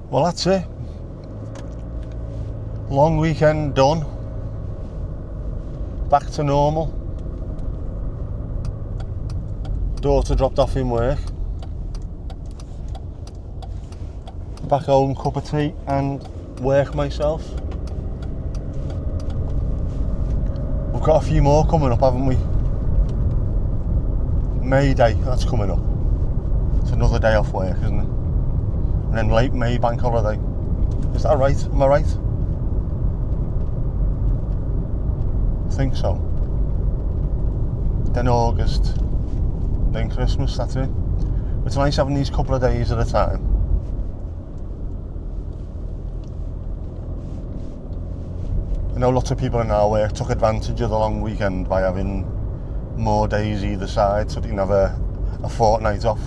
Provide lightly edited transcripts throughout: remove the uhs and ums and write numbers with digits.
Well, that's it. Long weekend done. Back to normal. Daughter dropped off in work. Back home, cup of tea and work myself. We've got a few more coming up, haven't we? May Day, that's coming up. It's another day off work, isn't it? And then late May bank holiday. Is that right? Am I right? I think so. Then August. Then Christmas, that's it. It's nice having these couple of days at a time. I know lots of people in our work took advantage of the long weekend by having more days either side so they can have a fortnight off.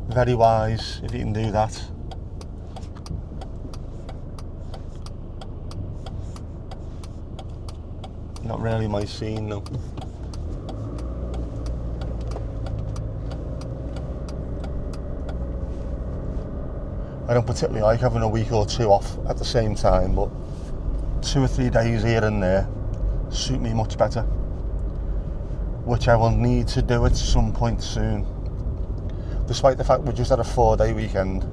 Very wise if you can do that. Not really my scene though. I don't particularly like having a week or two off at the same time, but 2 or 3 days here and there suit me much better, which I will need to do at some point soon. Despite the fact we just had a 4-day weekend,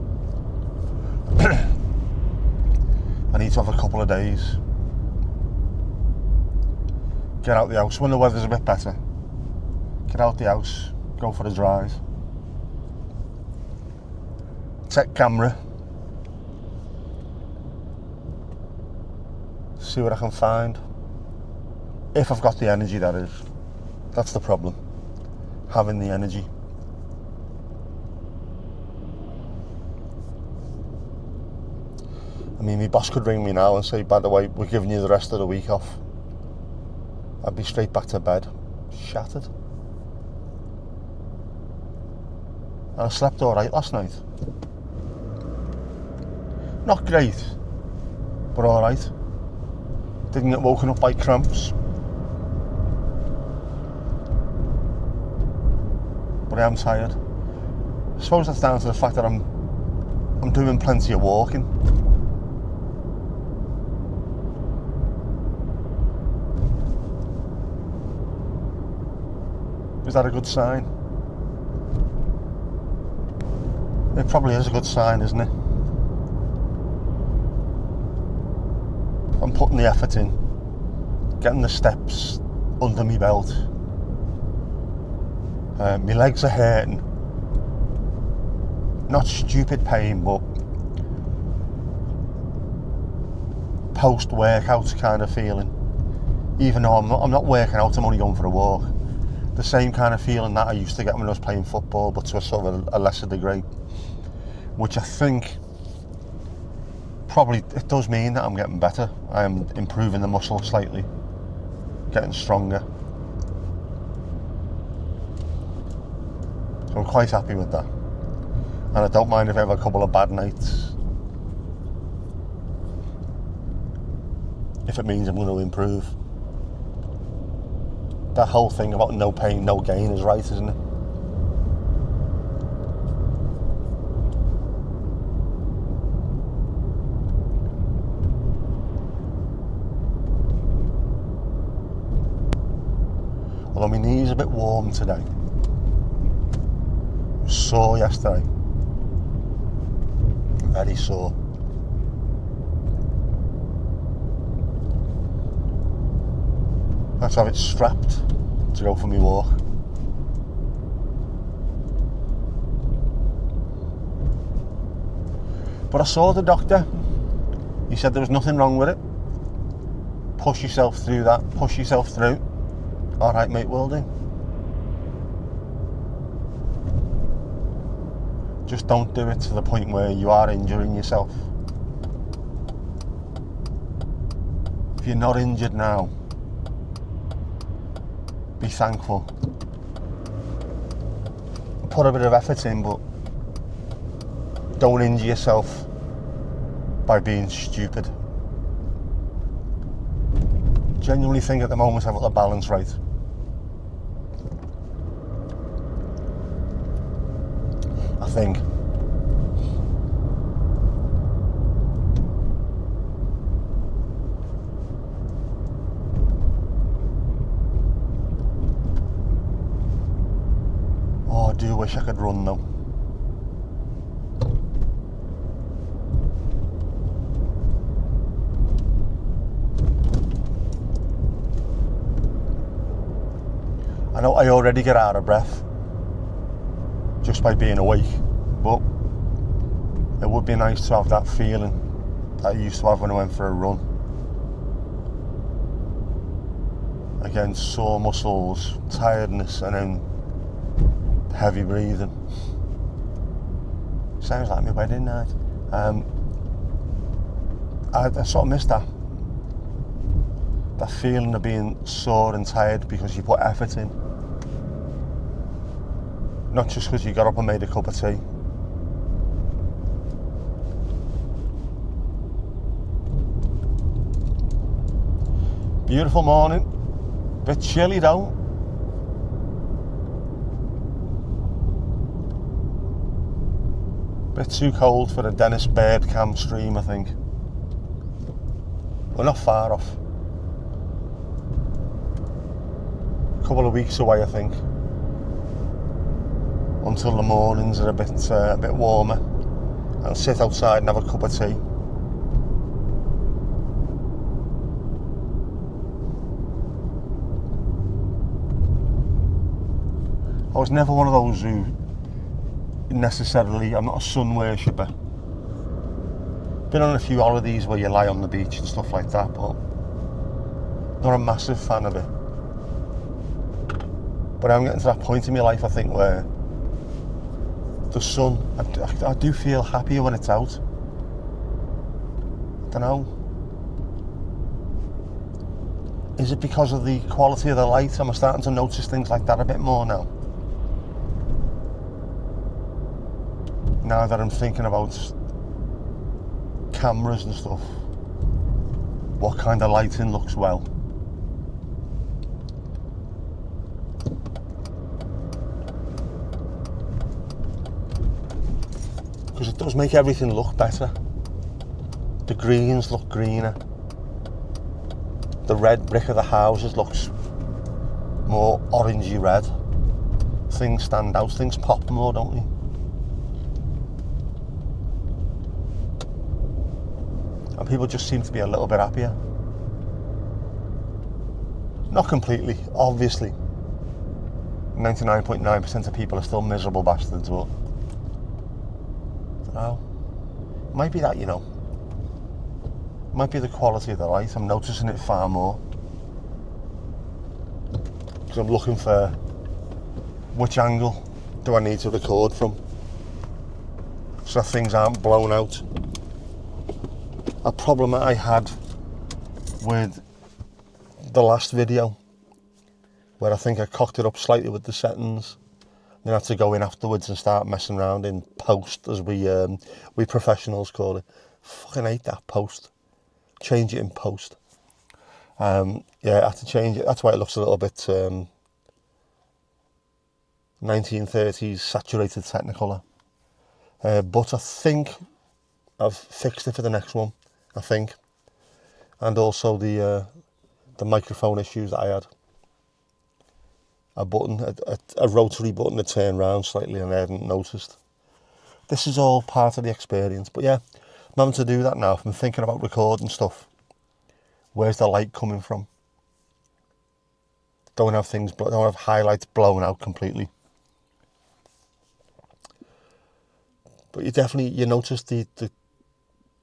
I need to have a couple of days. Get out the house when the weather's a bit better. Get out the house, go for a drive. Take camera. See what I can find. If I've got the energy, that is. That's the problem. Having the energy. I mean, my boss could ring me now and say, by the way, we're giving you the rest of the week off. I'd be straight back to bed. Shattered. And I slept alright last night. Not great, but alright. Didn't get woken up by cramps. But I am tired. I suppose that's down to the fact that I'm doing plenty of walking. Is that a good sign? It probably is a good sign, isn't it? I'm putting the effort in, getting the steps under my belt. My legs are hurting. Not stupid pain, but post-workout kind of feeling. Even though I'm not working out, I'm only going for a walk. The same kind of feeling that I used to get when I was playing football, but to a sort of a lesser degree. Which I think probably it does mean that I'm getting better. I am improving the muscle slightly, getting stronger. So I'm quite happy with that. And I don't mind if I have a couple of bad nights, if it means I'm going to improve. That whole thing about no pain, no gain is right, isn't it? Although my knee's a bit warm today. I was sore yesterday. Very sore. I have to have it strapped to go for my walk. But I saw the doctor. He said there was nothing wrong with it. Push yourself through that. Push yourself through. Alright mate, will do. Just don't do it to the point where you are injuring yourself. If you're not injured now, be thankful. Put a bit of effort in, but don't injure yourself by being stupid. Genuinely think at the moment I've got the balance right. think. Oh, I do wish I could run though. I know I already get out of breath just by being awake, but it would be nice to have that feeling that I used to have when I went for a run. Again, sore muscles, tiredness, and then heavy breathing. Sounds like my wedding night. I sort of missed that feeling of being sore and tired because you put effort in. Not just because you got up and made a cup of tea. Beautiful morning. Bit chilly though. Bit too cold for the Dennis Bergkamp stream, I think. We're not far off. A couple of weeks away, I think. Until the mornings are a bit warmer. I'll sit outside and have a cup of tea. I was never one of those who necessarily, I'm not a sun worshipper. Been on a few holidays where you lie on the beach and stuff like that, but not a massive fan of it. But I'm getting to that point in my life, I think, where the sun, I do feel happier when it's out. I don't know. Is it because of the quality of the light? Am I starting to notice things like that a bit more now? Now that I'm thinking about cameras and stuff, what kind of lighting looks well? Because it does make everything look better. The greens look greener. The red brick of the houses looks more orangey red. Things stand out, things pop more, don't they? And people just seem to be a little bit happier. Not completely, obviously. 99.9% of people are still miserable bastards, but oh, might be that, you know. Might be the quality of the light. I'm noticing it far more. Because I'm looking for which angle do I need to record from, so things aren't blown out. A problem that I had with the last video, where I think I cocked it up slightly with the settings, then I had to go in afterwards and start messing around in post, as we professionals call it. Fucking hate that, post. Change it in post. Yeah, I have to change it. That's why it looks a little bit 1930s saturated Technicolor. But I think I've fixed it for the next one, I think. And also the microphone issues that I had. A button, a rotary button to turn around slightly, and I hadn't noticed. This is all part of the experience. But yeah, I'm having to do that now. If I'm thinking about recording stuff, where's the light coming from? Don't have highlights blown out completely. But you notice the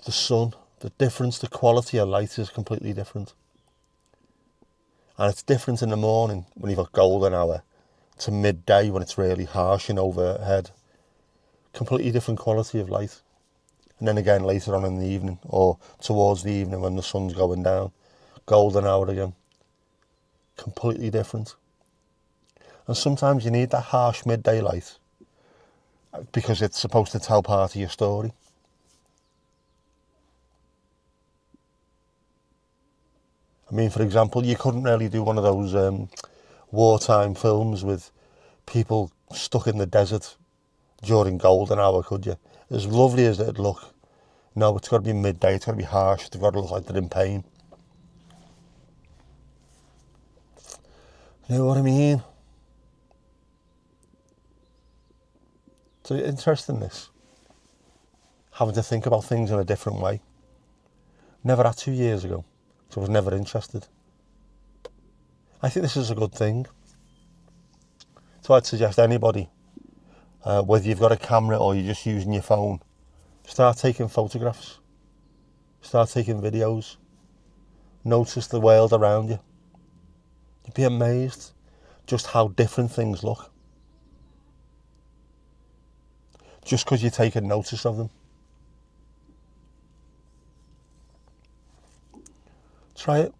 sun, the difference, the quality of light is completely different. And it's different in the morning when you've got golden hour to midday when it's really harsh and overhead. Completely different quality of light. And then again later on in the evening, or towards the evening when the sun's going down, golden hour again. Completely different. And sometimes you need that harsh midday light because it's supposed to tell part of your story. I mean, for example, you couldn't really do one of those wartime films with people stuck in the desert during golden hour, could you? As lovely as it'd look, no, it's got to be midday, it's got to be harsh, it's got to look like they're in pain. You know what I mean? So interesting, this. Having to think about things in a different way. Never had 2 years ago, so I was never interested. I think this is a good thing. So I'd suggest anybody, whether you've got a camera or you're just using your phone, start taking photographs, start taking videos, notice the world around you. You'd be amazed just how different things look. Just because you're taking notice of them. Try it.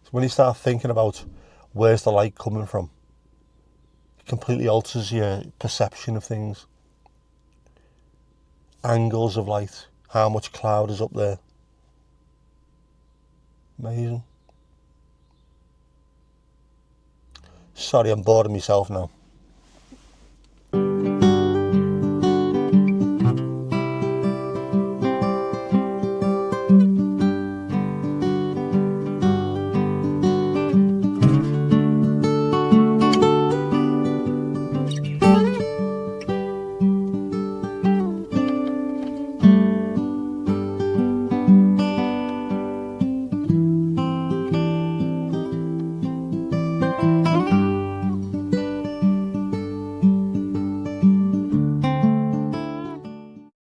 So when you start thinking about where's the light coming from, it completely alters your perception of things. Angles of light, how much cloud is up there. Amazing. Sorry, I'm bored of myself now.